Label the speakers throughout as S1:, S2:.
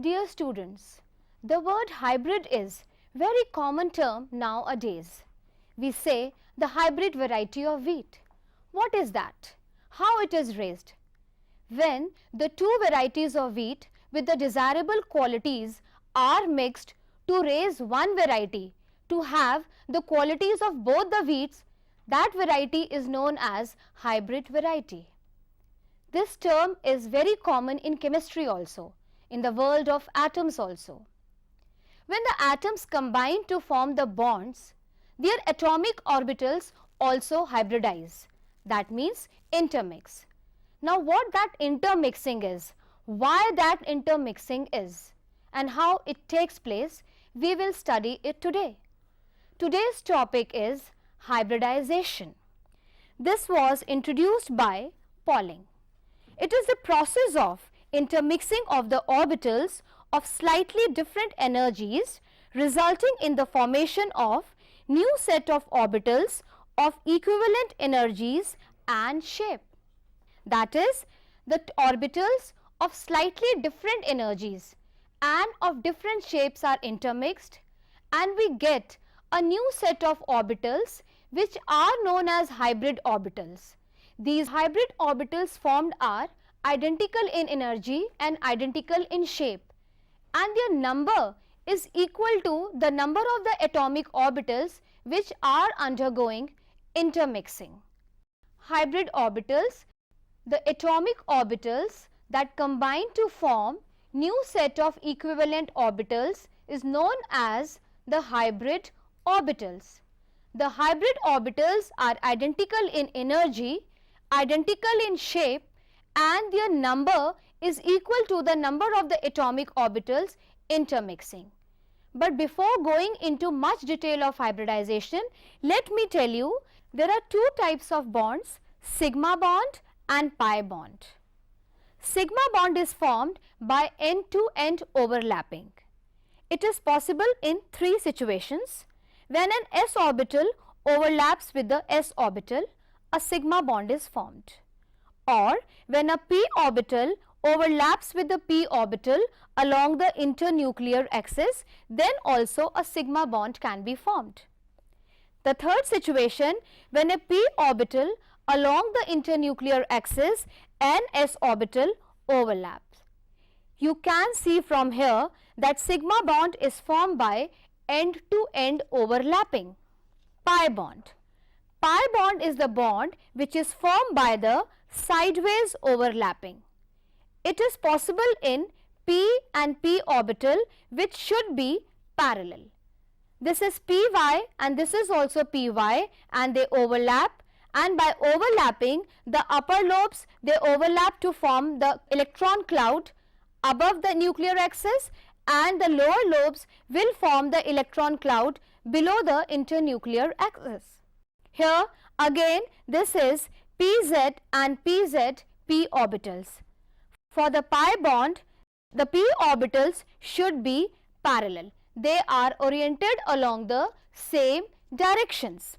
S1: Dear students, the word hybrid is very common term nowadays. We say the hybrid variety of wheat. What is that? How it is raised? When the two varieties of wheat with the desirable qualities are mixed to raise one variety to have the qualities of both the wheats, that variety is known as hybrid variety. This term is very common in chemistry also, in the world of atoms also. When the atoms combine to form the bonds, their atomic orbitals also hybridize. That means intermix. Now what that intermixing is, why that intermixing is, and how it takes place, we will study it today. Today's topic is hybridization. This was introduced by Pauling. It is the process of intermixing of the orbitals of slightly different energies resulting in the formation of new set of orbitals of equivalent energies and shape. That is, the orbitals of slightly different energies and of different shapes are intermixed and we get a new set of orbitals which are known as hybrid orbitals. These hybrid orbitals formed are identical in energy and identical in shape, and their number is equal to the number of the atomic orbitals which are undergoing intermixing. Hybrid orbitals, the atomic orbitals that combine to form new set of equivalent orbitals, is known as the hybrid orbitals. The hybrid orbitals are identical in energy, identical in shape, and their number is equal to the number of the atomic orbitals intermixing. But before going into much detail of hybridization, let me tell you there are two types of bonds, sigma bond and pi bond. Sigma bond is formed by end-to-end overlapping. It is possible in three situations. When an s orbital overlaps with the s orbital, a sigma bond is formed. Or when a p orbital overlaps with the p orbital along the internuclear axis, then also a sigma bond can be formed. The third situation, when a p orbital along the internuclear axis and s orbital overlaps. You can see from here that sigma bond is formed by end-to-end overlapping. Pi bond. Pi bond is the bond which is formed by the sideways overlapping. It is possible in p and p orbital which should be parallel. This is py and this is also py and they overlap, and by overlapping the upper lobes they overlap to form the electron cloud above the nuclear axis, and the lower lobes will form the electron cloud below the internuclear axis. Here again this is pz and pz p orbitals. For the pi bond, the p orbitals should be parallel. They are oriented along the same directions.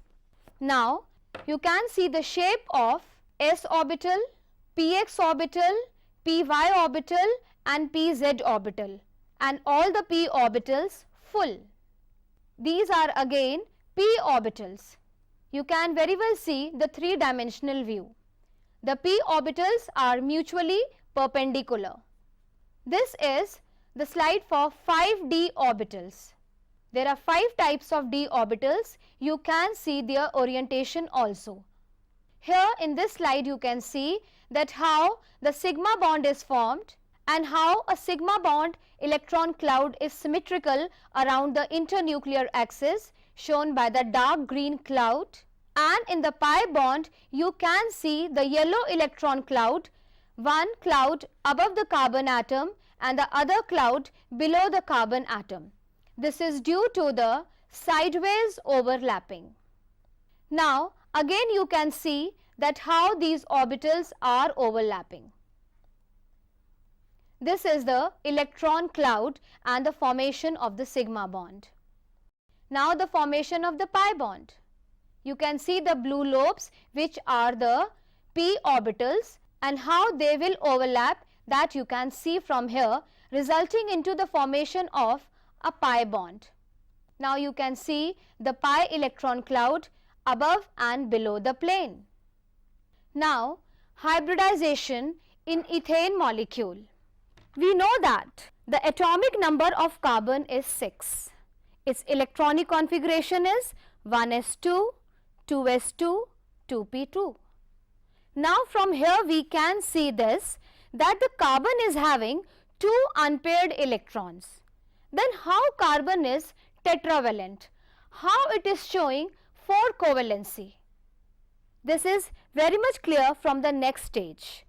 S1: Now you can see the shape of s orbital, px orbital, py orbital and pz orbital, and all the p orbitals full. These are again p orbitals. You can very well see the three-dimensional view. The p orbitals are mutually perpendicular. This is the slide for 5d orbitals. There are 5 types of d orbitals. You can see their orientation also. Here in this slide you can see that how the sigma bond is formed and how a sigma bond electron cloud is symmetrical around the internuclear axis shown by the dark green cloud, and in the pi bond you can see the yellow electron cloud, one cloud above the carbon atom and the other cloud below the carbon atom. This is due to the sideways overlapping. Now again you can see that how these orbitals are overlapping. This is the electron cloud and the formation of the sigma bond. Now the formation of the pi bond. You can see the blue lobes which are the p orbitals, and how they will overlap that you can see from here resulting into the formation of a pi bond. Now you can see the pi electron cloud above and below the plane. Now hybridization in ethane molecule. We know that the atomic number of carbon is 6. Its electronic configuration is 1s2, 2s2, 2p2. Now from here we can see this, that the carbon is having 2 unpaired electrons. Then how carbon is tetravalent? How it is showing 4 covalency? This is very much clear from the next stage.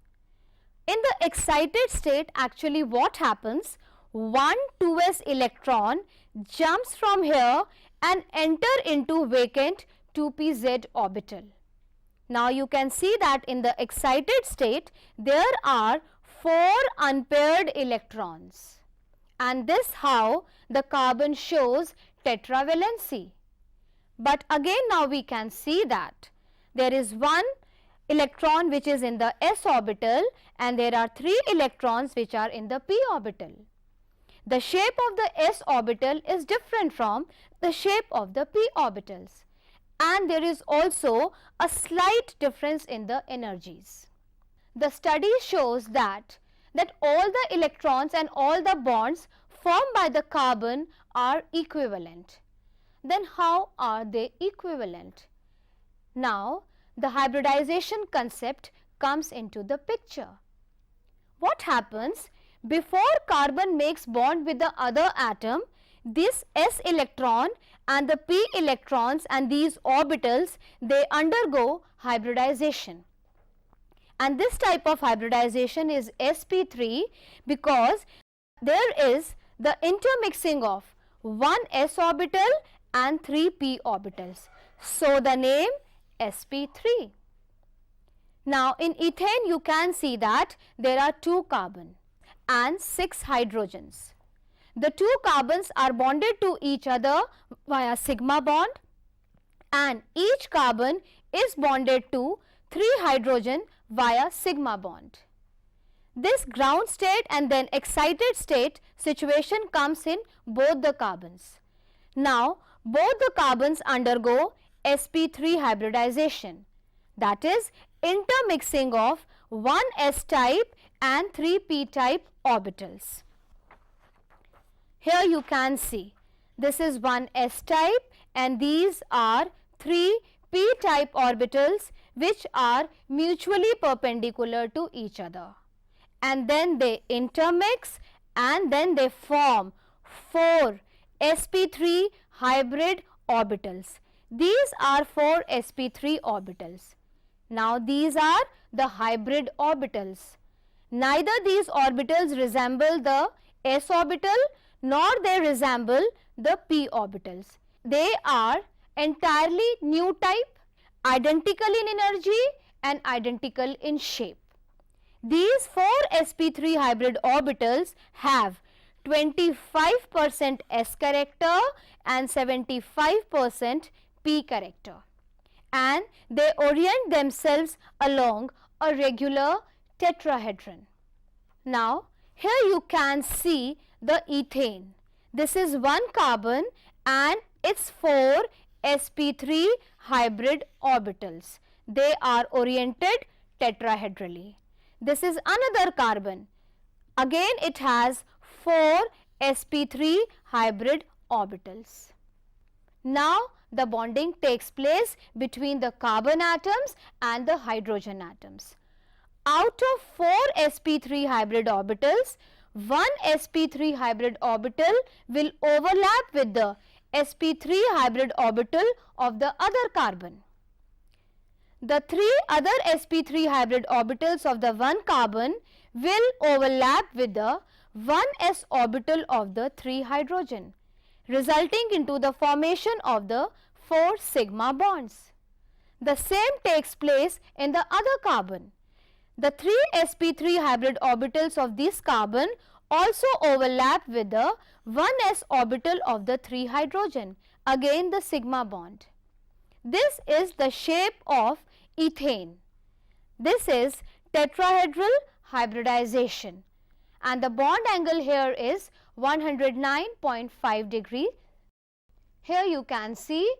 S1: In the excited state, actually what happens, one 2s electron jumps from here and enter into vacant 2pz orbital. Now you can see that in the excited state there are 4 unpaired electrons, and this how the carbon shows tetravalency. But again now we can see that there is one electron which is in the s orbital and there are 3 electrons which are in the p orbital. The shape of the s orbital is different from the shape of the p orbitals, and there is also a slight difference in the energies. The study shows that all the electrons and all the bonds formed by the carbon are equivalent. Then how are they equivalent? Now the hybridization concept comes into the picture. What happens before carbon makes bond with the other atom? This s electron and the p electrons and these orbitals, they undergo hybridization, and this type of hybridization is sp3 because there is the intermixing of one s orbital and 3 p orbitals. So the name sp3. Now in ethane you can see that there are 2 carbon and 6 hydrogens. The 2 carbons are bonded to each other via sigma bond, and each carbon is bonded to 3 hydrogen via sigma bond. This ground state and then excited state situation comes in both the carbons. Now both the carbons undergo sp3 hybridization, that is intermixing of one s type and 3 p type orbitals. Here you can see this is one s type and these are 3 p type orbitals which are mutually perpendicular to each other, and then they intermix and then they form 4 sp3 hybrid orbitals. These are 4 sp3 orbitals. Now these are the hybrid orbitals. Neither these orbitals resemble the s orbital nor they resemble the p orbitals. They are entirely new type, identical in energy and identical in shape. These 4 sp3 hybrid orbitals have 25% s character and 75% p character, and they orient themselves along a regular tetrahedron. Now here you can see the ethane. This is one carbon and its 4 sp3 hybrid orbitals. They are oriented tetrahedrally. This is another carbon. Again it has 4 sp3 hybrid orbitals. Now the bonding takes place between the carbon atoms and the hydrogen atoms. Out of 4 sp3 hybrid orbitals, one sp3 hybrid orbital will overlap with the sp3 hybrid orbital of the other carbon. The 3 other sp3 hybrid orbitals of the one carbon will overlap with the 1s orbital of the 3 hydrogen, resulting into the formation of the 4 sigma bonds. The same takes place in the other carbon. The 3 sp3 hybrid orbitals of this carbon also overlap with the 1s orbital of the 3 hydrogen, again the sigma bond. This is the shape of ethane. This is tetrahedral hybridization, and the bond angle here is 109.5 degree. Here you can see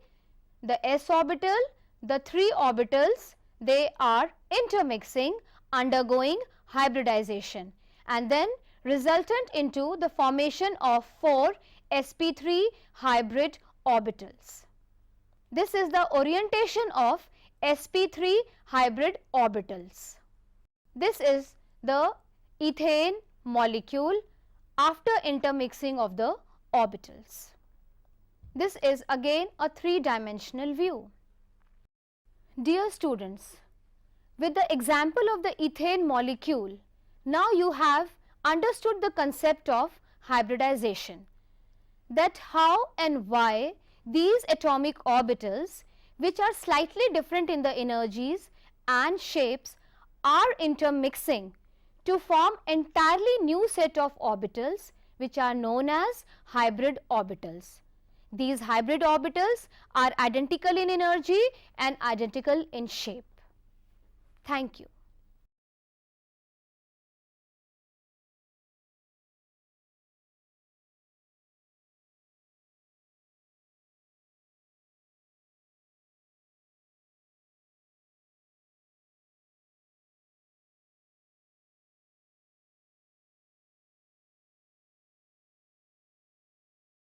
S1: the s orbital, the 3 orbitals, they are intermixing, undergoing hybridization, and then resultant into the formation of 4 sp3 hybrid orbitals. This is the orientation of sp3 hybrid orbitals. This is the ethane molecule after intermixing of the orbitals. This is again a 3-dimensional view. Dear students, with the example of the ethane molecule, now you have understood the concept of hybridization, that how and why these atomic orbitals, which are slightly different in the energies and shapes, are intermixing to form entirely new set of orbitals which are known as hybrid orbitals. These hybrid orbitals are identical in energy and identical in shape. Thank you.